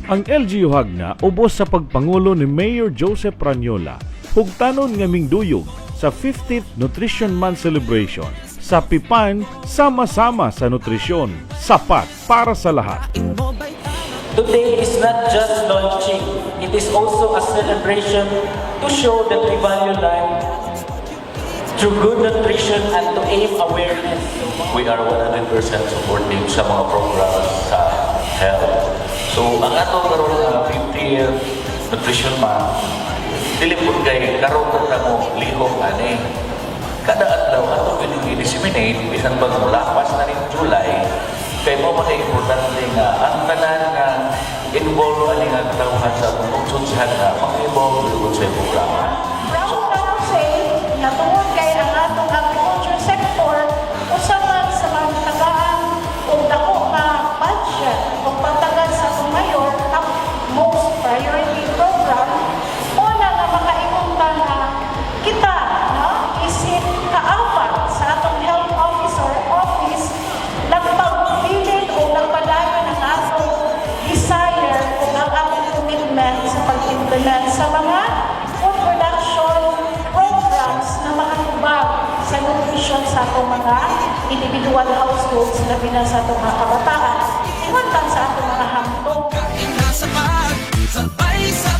Ang LGU Hagna ubos sa pagpangulo ni Mayor Joseph Ranyola, hugtanon ngaming duyog sa 50th Nutrition Month celebration. Sa Pipan, sama-sama sa nutrisyon, sapat para sa lahat. Today is not just launching, it is also a celebration to show that we value life through good nutrition and to aim awareness. We are 100% supporting sa mga programs sa health. So, ang ato karon 50th Nutrition Month, dilipod kay karon na mo lihok ani. Kada adlaw ato i-disseminate bisan pag lapas na rin July, kay mo maka-importante nga ang tanan nga involved ani nga katawhan sa pagsusunod nga mag-involve dugod sa programa. Proud na ko say na tungod kay ang atong agriculture sector usaman sa mga tagaan ug dako nga budget ug pagtagan sa atong mayor ang most priority program una nga makaingon ta nga kita isip kaapat sa atong health officer office nagpagpilin o nagpadayon ang atong desire o ang atong commitment sa pag-implement sa mga food production programs na makatubag sa nutrition sa atong mga individual households labi na sa atong mga kabataan. Iwan sa atong mga hamtong. Sabay sa